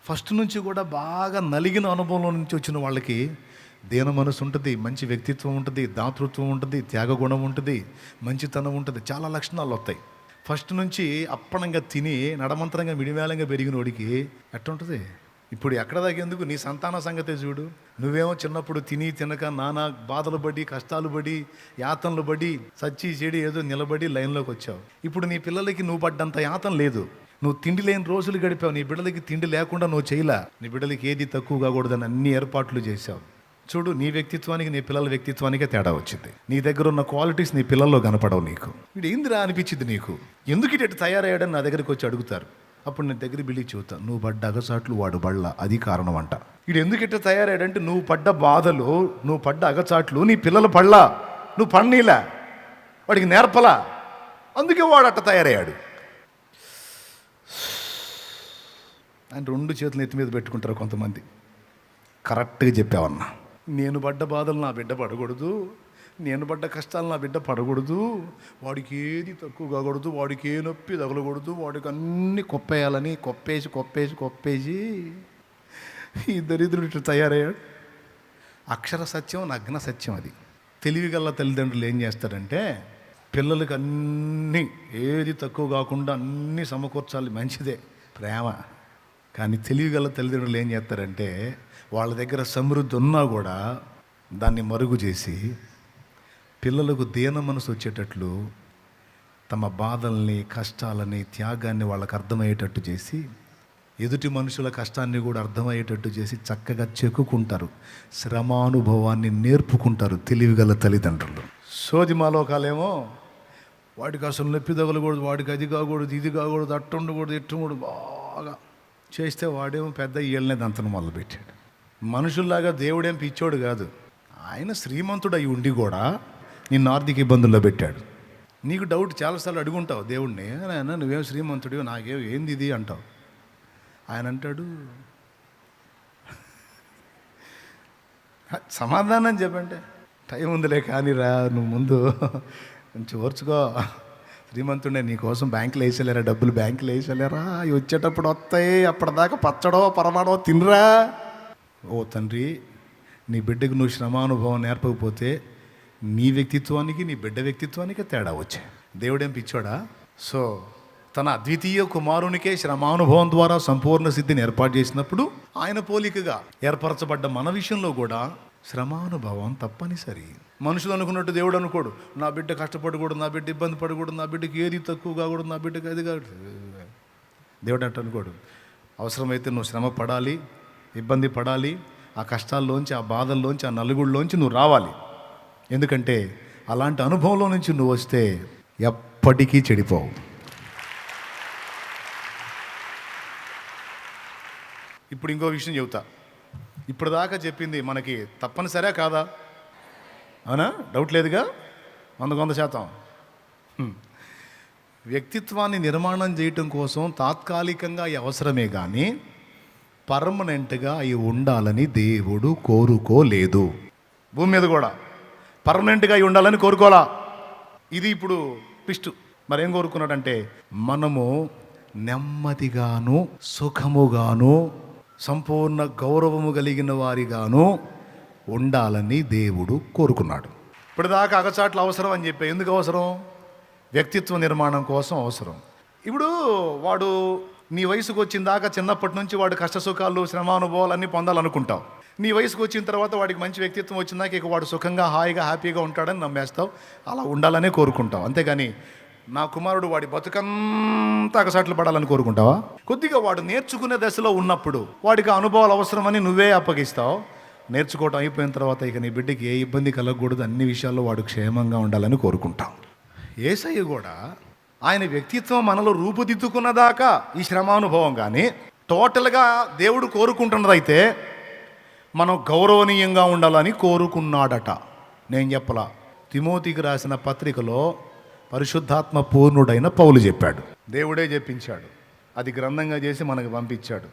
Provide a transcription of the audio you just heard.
First నుంచి కూడా బాగా నలిగిన అనుభవంలో నుంచి వచ్చిన వాళ్ళకి దీన మనసు ఉంటుంది, మంచి వ్యక్తిత్వం ఉంటుంది, దాతృత్వం ఉంటుంది, త్యాగగుణం ఉంటుంది, మంచితనం ఉంటుంది, చాలా లక్షణాలు వస్తాయి. ఫస్ట్ నుంచి అప్పనంగా తిని నడమంతరంగా మిడివేలంగా పెరిగిన వాడికి ఎట్టుంటుంది? ఇప్పుడు ఎక్కడ దాకేందుకు నీ సంతాన సంగతే చూడు. నువ్వేమో చిన్నప్పుడు తిని తినక నానా బాధలు పడి, కష్టాలు పడి, యాతనలు పడి, సచ్చి చెడి ఏదో నిలబడి లైన్లోకి వచ్చావు. ఇప్పుడు నీ పిల్లలకి నువ్వు పడ్డంత యాతన లేదు. నువ్వు తిండి లేని రోజులు గడిపావు. నీ బిడ్డలకి తిండి లేకుండా నువ్వు చేయలా. నీ బిడ్డలకి ఏది తక్కువ కాకూడదని అన్ని ఏర్పాట్లు చేశావు. చూడు, నీ వ్యక్తిత్వానికి నీ పిల్లల వ్యక్తిత్వానికే తేడా వచ్చింది. నీ దగ్గర ఉన్న క్వాలిటీస్ నీ పిల్లల్లో కనపడవు. నీకు వీడు ఏందిరా అనిపించింది. నీకు ఎందుకు ఇటు తయారయ్యాడని నా దగ్గరికి వచ్చి అడుగుతారు. అప్పుడు నేను దగ్గర బిల్లి చూస్తాను, నువ్వు పడ్డ అగచాట్లు వాడు బళ్ళ, అది కారణం అంట. వీడు ఎందుకు ఇట్లా తయారయ్యాడంటే నువ్వు పడ్డ బాధలు, నువ్వు పడ్డ అగచాట్లు నీ పిల్లలు పడలా, నువ్వు పన్నీలా, వాడికి నేర్పలా, అందుకే వాడు అట్ట తయారయ్యాడు. ఆయన రెండు చేతులు ఎత్తి మీద పెట్టుకుంటారు కొంతమంది. కరెక్ట్గా చెప్పావన్నా. నేను పడ్డ బాధలు నా బిడ్డ పడకూడదు, నేను పడ్డ కష్టాలు నా బిడ్డ పడకూడదు, వాడికి ఏది తక్కువ కాకూడదు, వాడికి ఏ నొప్పి తగలకూడదు, వాడికి అన్నీ కొప్పేయాలని కొప్పేసి ఈ దరిద్రుడు ఇట్లా తయారయ్యాడు. అక్షర సత్యం, నగ్న సత్యం అది. తెలివిగల తల్లిదండ్రులు ఏం చేస్తారంటే పిల్లలకి అన్నీ ఏది తక్కువ కాకుండా అన్నీ సమకూర్చాలి, మంచిదే ప్రేమ. కానీ తెలివిగల తల్లిదండ్రులు ఏం చేస్తారంటే వాళ్ళ దగ్గర సమృద్ధి ఉన్నా కూడా దాన్ని మరుగు చేసి పిల్లలకు దీన మనసు వచ్చేటట్లు తమ బాధల్ని, కష్టాలని, త్యాగాన్ని వాళ్ళకు అర్థమయ్యేటట్టు చేసి ఎదుటి మనుషుల కష్టాన్ని కూడా అర్థమయ్యేటట్టు చేసి చక్కగా చెక్కుకుంటారు, శ్రమానుభవాన్ని నేర్పుకుంటారు తెలివిగల తల్లిదండ్రులు. సోది మాలోకాలేమో వాడికి అసలు నొప్పి తగలకూడదు, వాడికి అది కాకూడదు, ఇది కాకూడదు, అట్టు ఉండకూడదు, ఇట్టు ఉండకూడదు, బాగా చేస్తే వాడేమో పెద్ద ఏళ్ళనే దంతను మొదలుపెట్టాడు. మనుషుల్లాగా దేవుడేం పిచ్చోడు కాదు. ఆయన శ్రీమంతుడు అయి ఉండి కూడా నిన్ను ఆర్థిక ఇబ్బందుల్లో పెట్టాడు. నీకు డౌట్ చాలాసార్లు అడుగుంటావు దేవుడిని, ఆయన నువ్వేం శ్రీమంతుడివి, నాకేం ఏంది ఇది అంటావు. ఆయన అంటాడు, సమాధానం చెప్పంటే టైం ఉందిలే కానీ రా, నువ్వు ముందు కొంచెం ఓర్చుకో, శ్రీమంతుడే నీకోసం బ్యాంకులో వేసేలేరా, డబ్బులు బ్యాంకులో వేసేలేరా, అవి వచ్చేటప్పుడు వస్తాయి, అప్పటిదాకా పచ్చడో పరమాడో తినరా. ఓ తండ్రి, నీ బిడ్డకు నువ్వు శ్రమానుభవం నేర్పకపోతే నీ వ్యక్తిత్వానికి నీ బిడ్డ వ్యక్తిత్వానికి తేడా వచ్చాయి. దేవుడేం పిచ్చోడా? సో తన అద్వితీయ కుమారునికే శ్రమానుభవం ద్వారా సంపూర్ణ సిద్ధిని ఏర్పాటు చేసినప్పుడు ఆయన పోలికగా ఏర్పరచబడ్డ మన విషయంలో కూడా శ్రమానుభవం తప్పనిసరి. మనుషులు అనుకున్నట్టు దేవుడు అనుకోడు. నా బిడ్డ కష్టపడకూడదు, నా బిడ్డ ఇబ్బంది పడకూడదు, నా బిడ్డకి ఏది తక్కువ కాకూడదు, నా బిడ్డకి అది కాకూడదు. దేవుడు అంట అనుకోడు. అవసరమైతే నువ్వు శ్రమ పడాలి, ఇబ్బంది పడాలి, ఆ కష్టాల్లోంచి, ఆ బాధల్లోంచి, ఆ నలుగుళ్ళలోంచి నువ్వు రావాలి. ఎందుకంటే అలాంటి అనుభవంలో నుంచి నువ్వు వస్తే ఎప్పటికీ చెడిపోవు. ఇప్పుడు ఇంకో విషయం చెబుతా. ఇప్పుడు దాకా చెప్పింది మనకి తప్పనిసరే కాదా? అవునా? డౌట్ లేదుగా, 100%. వ్యక్తిత్వాన్ని నిర్మాణం చేయటం కోసం తాత్కాలికంగా అవి అవసరమే కానీ పర్మనెంట్గా అవి ఉండాలని దేవుడు కోరుకోలేదు. భూమి మీద కూడా పర్మనెంట్గా అవి ఉండాలని కోరుకోలా. ఇది ఇప్పుడు ట్విస్ట్. మరేం కోరుకున్నాడంటే మనము నెమ్మదిగాను, సుఖముగాను, సంపూర్ణ గౌరవము కలిగిన వారిగాను ఉండాలని దేవుడు కోరుకున్నాడు. ఇప్పటిదాకా అగచాట్లు అవసరం అని చెప్పి, ఎందుకు అవసరం? వ్యక్తిత్వ నిర్మాణం కోసం అవసరం. ఇప్పుడు వాడు నీ వయసుకు వచ్చిన దాకా చిన్నప్పటి నుంచి వాడు కష్టసుఖాలు, శ్రమానుభవాలు అన్నీ పొందాలనుకుంటావు. నీ వయసుకు వచ్చిన తర్వాత వాడికి మంచి వ్యక్తిత్వం వచ్చిందాక ఇక వాడు సుఖంగా, హాయిగా, హ్యాపీగా ఉంటాడని నమ్మేస్తావు. అలా ఉండాలనే కోరుకుంటావు. అంతేగాని నా కుమారుడు వాడి బతుకంతా అగసాట్లు పడాలని కోరుకుంటావా? కొద్దిగా వాడు నేర్చుకునే దశలో ఉన్నప్పుడు వాడికి అనుభవాలు అవసరమని నువ్వే అప్పగిస్తావు. నేర్చుకోవటం అయిపోయిన తర్వాత ఇక నీ బిడ్డకి ఏ ఇబ్బంది కలగకూడదు, అన్ని విషయాల్లో వాడు క్షేమంగా ఉండాలని కోరుకుంటాం. యేసయ్య కూడా ఆయన వ్యక్తిత్వం మనలో రూపుదిద్దుకున్నదాకా ఈ శ్రమానుభవం కానీ టోటల్గా దేవుడు కోరుకుంటున్నదైతే మనం గౌరవనీయంగా ఉండాలని కోరుకున్నాడట. నేను చెప్పలా, తిమోతికి రాసిన పత్రికలో పరిశుద్ధాత్మ పూర్ణుడైన పౌలు చెప్పాడు. దేవుడే చెప్పించాడు, అది గ్రంథంగా చేసి మనకు పంపించాడు.